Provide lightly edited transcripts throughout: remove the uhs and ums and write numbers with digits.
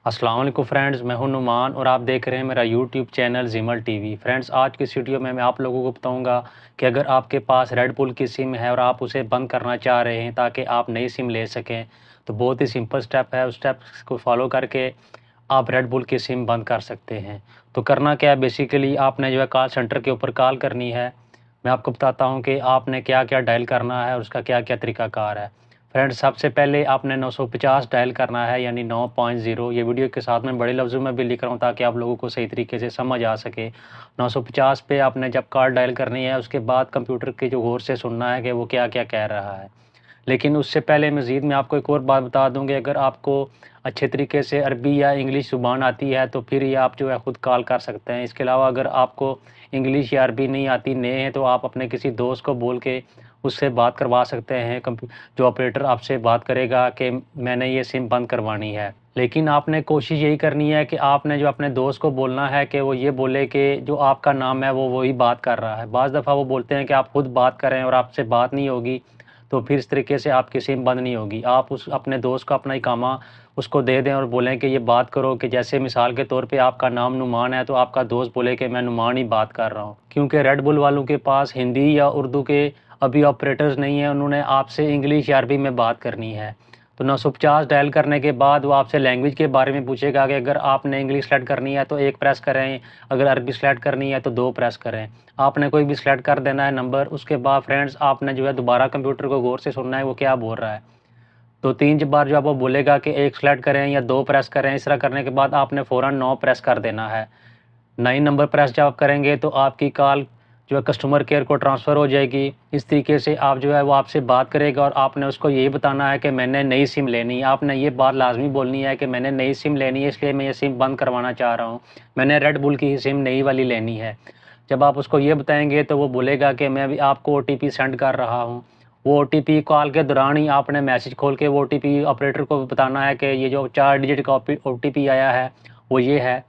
अस्सलाम वालेकुम फ्रेंड्स, मैं हूं नुमान और आप देख रहे हैं मेरा यूट्यूब चैनल जिमल टीवी। फ्रेंड्स, आज की इस वीडियो में मैं आप लोगों को बताऊंगा कि अगर आपके पास रेड बुल की सिम है और आप उसे बंद करना चाह रहे हैं ताकि आप नई सिम ले सकें, तो बहुत ही सिंपल स्टेप है। उस स्टेप को फॉलो करके आप रेड बुल की सिम बंद कर सकते हैं। तो करना क्या है, बेसिकली आपने जो है कॉल सेंटर के ऊपर कॉल करनी है। मैं आपको बताता हूँ कि आपने क्या क्या डायल करना है और उसका क्या क्या तरीक़ाकार है। फ्रेंड्स, सबसे पहले आपने 950 डायल करना है, यानी 9.0। ये वीडियो के साथ में बड़े लफ्ज़ों में भी लिख रहा हूँ ताकि आप लोगों को सही तरीके से समझ आ सके। 950 पे आपने जब कॉल डायल करनी है, उसके बाद कंप्यूटर के जो गौर से सुनना है कि वो क्या क्या कह रहा है। लेकिन उससे पहले मज़ीद मैं आपको एक और बात बता दूँ कि अगर आपको अच्छे तरीके से अरबी या इंग्लिश ज़ुबान आती है तो फिर ये आप जो है ख़ुद कॉल कर सकते हैं। इसके अलावा अगर आपको इंग्लिश या अरबी नहीं आती, नए हैं, तो आप अपने किसी दोस्त को बोल के उससे बात करवा सकते हैं। जो ऑपरेटर आपसे बात करेगा कि मैंने ये सिम बंद करवानी है। लेकिन आपने कोशिश यही करनी है कि आपने जो अपने दोस्त को बोलना है कि वो ये बोले कि जो आपका नाम है वो वही बात कर रहा है। बाज़ दफ़ा वो बोलते हैं कि आप ख़ुद बात करें और आपसे बात नहीं होगी, तो फिर इस तरीके से आपकी सिम बंद नहीं होगी। आप उस अपने दोस्त को अपना इकामा उसको दे दें और बोलें कि ये बात करो, कि जैसे मिसाल के तौर पे आपका नाम नुमान है तो आपका दोस्त बोले कि मैं नुमान ही बात कर रहा हूँ। क्योंकि रेड बुल वालों के पास हिंदी या उर्दू के अभी ऑपरेटर्स नहीं हैं, उन्होंने आपसे इंग्लिश या अरबी में बात करनी है। तो 950 डायल करने के बाद वो आपसे लैंग्वेज के बारे में पूछेगा कि अगर आपने इंग्लिश सेलेक्ट करनी है तो 1 प्रेस करें, अगर अरबी सेलेक्ट करनी है तो 2 प्रेस करें। आपने कोई भी सेलेक्ट कर देना है नंबर। उसके बाद फ्रेंड्स, आपने जो है दोबारा कंप्यूटर को गौर से सुनना है वो क्या बोल रहा है। तो 3 बार जो आप वो बोलेगा कि 1 सेलेक्ट करें या 2 प्रेस करें, इस तरह करने के बाद आपने फ़ौरन 9 प्रेस कर देना है। 9 नंबर प्रेस जब आप करेंगे तो आपकी कॉल जो है कस्टमर केयर को ट्रांसफ़र हो जाएगी। इस तरीके से आप जो है वो आपसे बात करेगा और आपने उसको यही बताना है कि मैंने नई सिम लेनी है। आपने ये बात लाज़मी बोलनी है कि मैंने नई सिम लेनी है, इसलिए मैं ये सिम बंद करवाना चाह रहा हूँ। मैंने रेड बुल की ही सिम नई वाली लेनी है। जब आप उसको ये बताएँगे तो वो बोलेगा कि मैं अभी आपको ओटीपी सेंड कर रहा हूँ। वो ओटीपी कॉल के दौरान ही आपने मैसेज खोल के वो ओटीपी ऑपरेटर को बताना है कि ये जो 4 डिजिट का ओटीपी आया है वो ये है।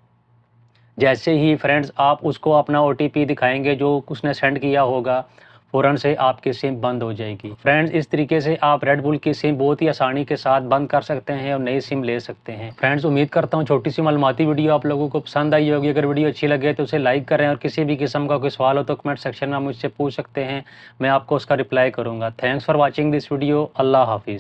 जैसे ही फ्रेंड्स आप उसको अपना ओटीपी दिखाएंगे जो उसने सेंड किया होगा, फ़ौरन से आपकी सिम बंद हो जाएगी। फ्रेंड्स, इस तरीके से आप रेड बुल की सिम बहुत ही आसानी के साथ बंद कर सकते हैं और नई सिम ले सकते हैं। फ्रेंड्स, उम्मीद करता हूँ छोटी सी मालूमाती वीडियो आप लोगों को पसंद आई होगी। अगर वीडियो अच्छी लगे तो उसे लाइक करें और किसी भी किस्म का कोई सवाल हो तो कमेंट सेक्शन में मुझसे पूछ सकते हैं, मैं आपको उसका रिप्लाई करूँगा। Thanks for watching this video. अल्लाह हाफिज़।